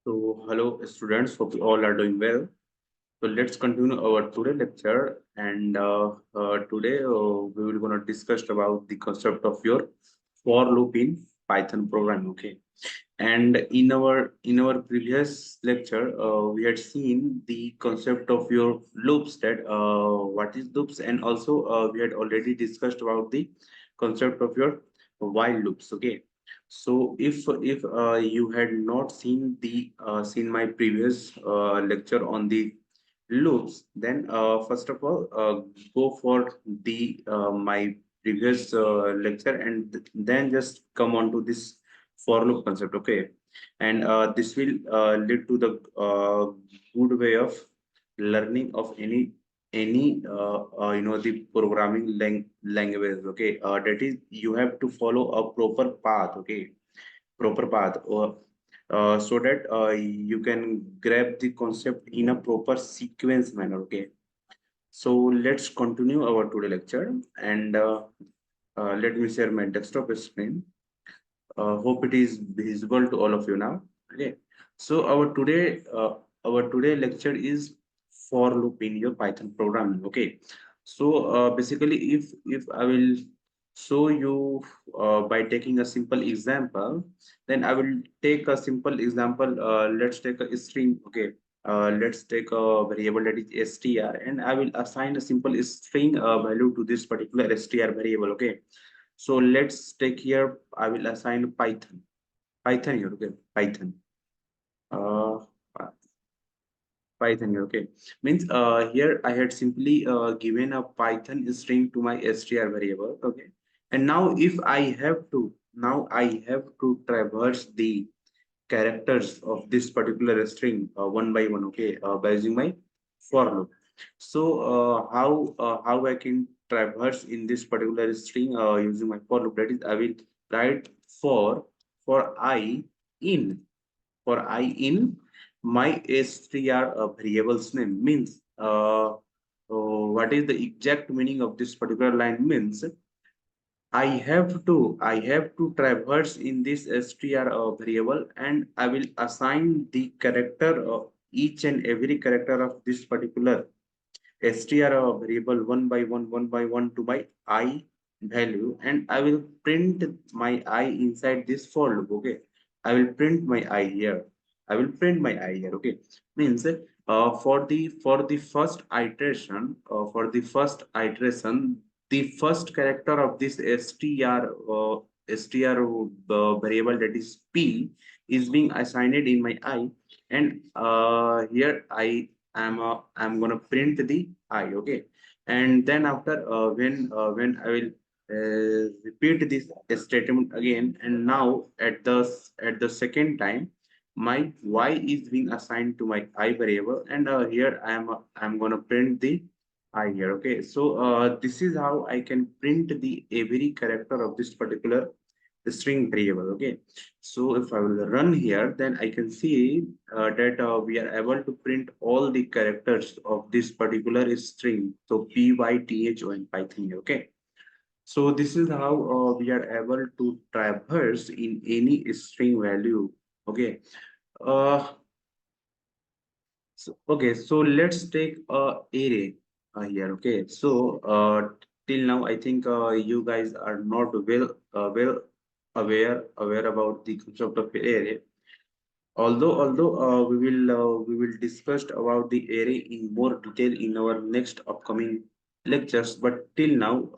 So, hello students, hope you all are doing well. So, let's continue our today lecture. And today we will gonna discuss about the concept of your for loop in Python program. Okay. And in our previous lecture, we had seen the concept of your loops, that what is loops, and also we had already discussed about the concept of your while loops. Okay, so if you had not seen my previous lecture on the loops, then first of all, go for the my previous lecture, and then just come on to this for loop concept. Okay, and this will lead to the good way of learning of any the programming language. Okay, that is, you have to follow a proper path. Okay, proper path, or so that you can grab the concept in a proper sequence manner. Okay, so let's continue our today lecture, and let me share my desktop screen. Hope it is visible to all of you now. Okay. So our today lecture is for loop in your Python programming. Okay. So basically, if I will show you by taking a simple example, then I will take a simple example. Let's take a string. Okay. Let's take a variable that is str, and I will assign a simple string value to this particular str variable. Okay, so let's take here, I will assign Python. Python here, okay? Python. Uh, Python here, okay? Means here I had simply given a Python string to my str variable, okay? And now if I have to traverse the characters of this particular string one by one, okay? By using my for loop. So how I can traverse in this particular string using my for loop? That is, I will write for I in my str variable's name. Means what is the exact meaning of this particular line? Means I have to traverse in this str variable, and I will assign the character of each and every character of this particular str variable one by one to my I value, and I will print my I inside this for loop. Okay, I will print my I here. I will print my I here. Okay, means for the first iteration, the first character of this str variable, that is p, is being assigned in my I, and here I'm gonna print the I. Okay, and then after when I will repeat this statement again, and now at the second time, my y is being assigned to my I variable, and here I'm gonna print the I here. Okay, so this is how I can print the every character of this particular string variable. Okay, so if I will run here, then I can see that we are able to print all the characters of this particular string. So python Python here. Okay, so this is how we are able to traverse in any string value. Okay, uh, so let's take a array here. Okay, so till now I think you guys are not well aware about the concept of array. Although we will discuss about the array in more detail in our next upcoming lectures, but till now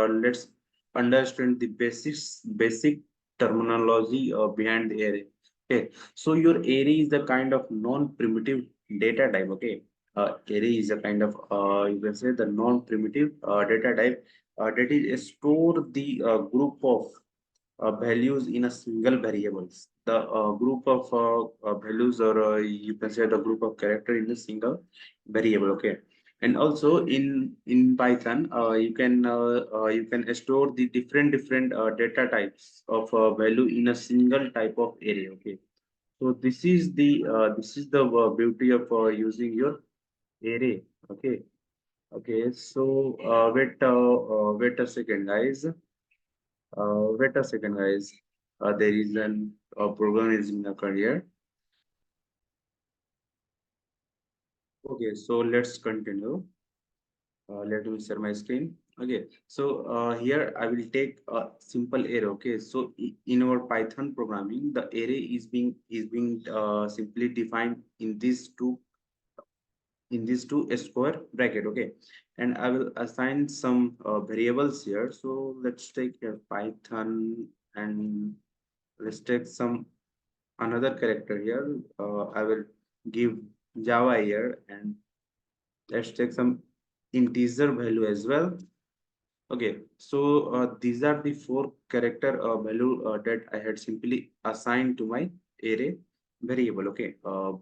let's understand the basic terminology behind the array. Okay, so your array is the kind of non-primitive data type. Okay, array is a kind of you can say the non-primitive data type that is store the group of values in a single variables. The group of values, or you can say the group of character in a single variable. Okay, and also in Python, you can store the different data types of value in a single type of array. Okay, so this is the beauty of using your array. Okay, okay. So wait a second, guys. Wait a second, guys. There is an program is in a career. Okay, so let's continue. Let me share my screen. Okay, so here I will take a simple array. Okay, so in our Python programming, the array is being simply defined in these two square bracket. Okay, and I will assign some variables here. So let's take here Python, and let's take some another character here. I will give Java here, and let's take some integer value as well. Okay, so these are the four character value that I had simply assigned to my array variable. Okay,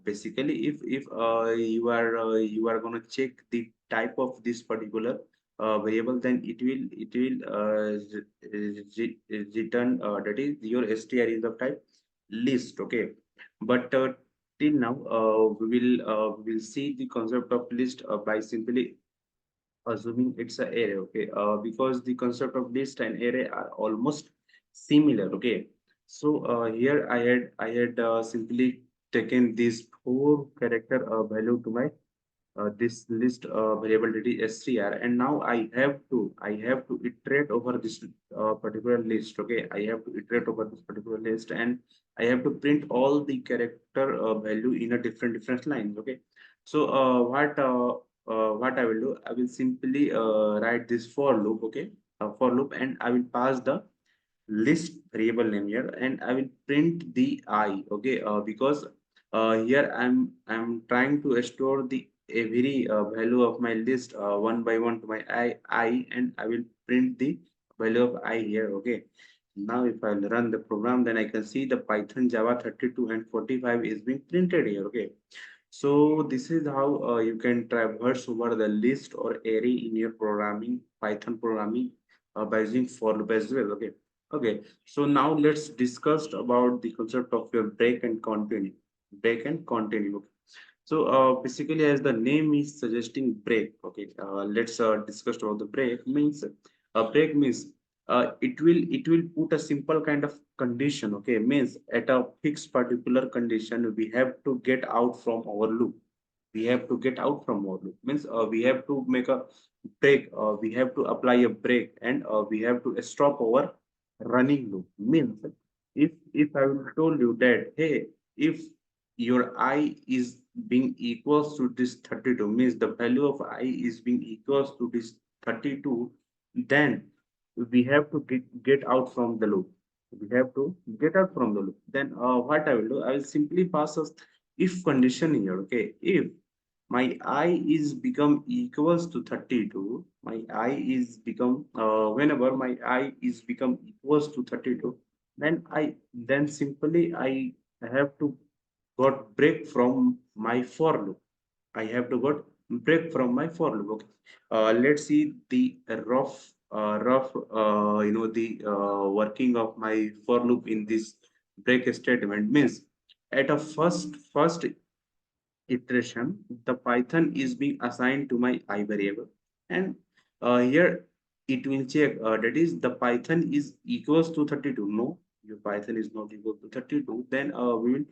basically, if you are gonna check the type of this particular variable, then it will return that is your str is of type list. Okay, but till now we will see the concept of list by simply assuming it's an array. Okay, because the concept of list and array are almost similar. Okay, so here I had simply taken these four character value to my this list variable that is str, and now I have to iterate over this particular list. Okay, I have to iterate over this particular list, and I have to print all the character value in a different lines. Okay, so what I will do, I will simply write this for loop. Okay, for loop, and I will pass the list variable name here, and I will print the I. Okay, because here I'm trying to store the every value of my list one by one to my I, and I will print the value of I here. Okay, now if I run the program, then I can see the Python Java 32 and 45 is being printed here. Okay, so this is how you can traverse over the list or array in your programming, Python programming, by using for loop as well. Okay. Okay. So now let's discuss about the concept of your break and continue. Break and continue. Okay. So basically, as the name is suggesting break. Okay. Let's discuss about the break. Means break means it will put a simple kind of condition. Okay, means at a fixed particular condition we have to get out from our loop. We have to get out from our loop means we have to make a break. We have to apply a break, and we have to stop our running loop. Means if I will told you that, hey, if your I is being equals to this 32, means the value of I is being equals to this 32, then we have to get out from the loop. We have to get out from the loop. Then what I will do, I will simply pass a if condition here. Okay, if my I is become equals to 32, my I is become whenever my I is become equals to 32, then simply I have to got break from my for loop. I have to got break from my for loop. Okay. Let's see the rough the working of my for loop in this break statement. Means at a first iteration, the Python is being assigned to my I variable, and here it will check that is the Python is equals to 32. No, your Python is not equal to 32. Then we will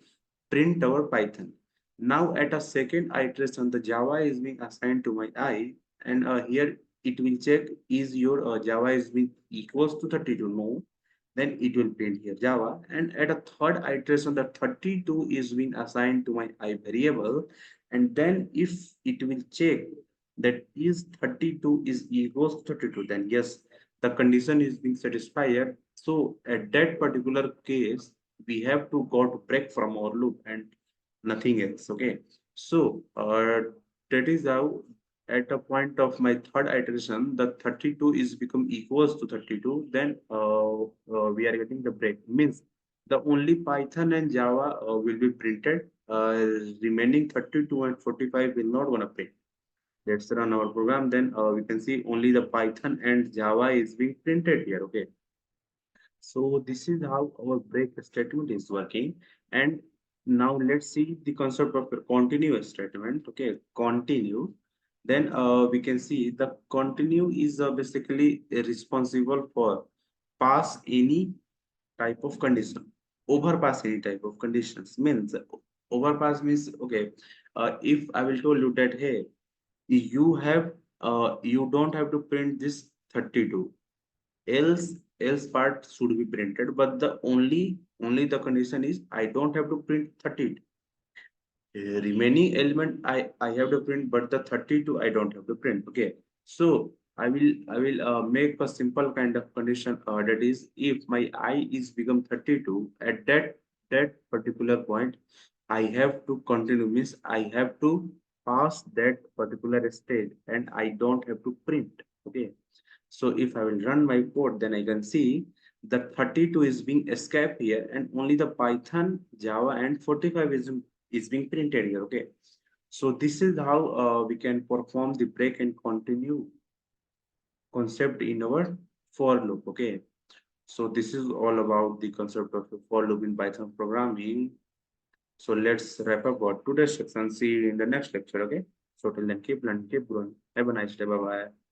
print our Python. Now at a second iteration, the Java is being assigned to my I, and here it will check is your Java is being equals to 32. No, then it will print here Java. And at a third iteration, the 32 is being assigned to my I variable, and then if it will check that is 32 is equals to 32, then yes, the condition is being satisfied. So at that particular case, we have to got break from our loop and nothing else. Okay, so that is how at a point of my third iteration, the 32 is become equals to 32, then we are getting the break. Means the only Python and Java will be printed. Remaining 32 and 45 will not gonna print. Let's run our program. Then we can see only the Python and Java is being printed here. Okay. So this is how our break statement is working. And now let's see the concept of a continuous statement. Okay, continue. Then we can see the continue is basically responsible for pass any type of condition, overpass any type of conditions. Means Overpass means, okay, if I will tell you that, hey, you have you don't have to print this 32, else part should be printed, but the only the condition is I don't have to print 32. Remaining element I have to print, but the 32 I don't have to print. Okay, so I will make a simple kind of condition, that is, if my I is become 32, at that particular point I have to continue, means I have to pass that particular stage and I don't have to print. Okay, so if I will run my code, then I can see the 32 is being escaped here, and only the Python, Java, and 45 is being printed here. Okay. So this is how we can perform the break and continue concept in our for loop. Okay. So this is all about the concept of the for loop in Python programming. So let's wrap up our today's section. See you in the next lecture. Okay. So till then, keep learning, keep growing. Have a nice day. Bye bye.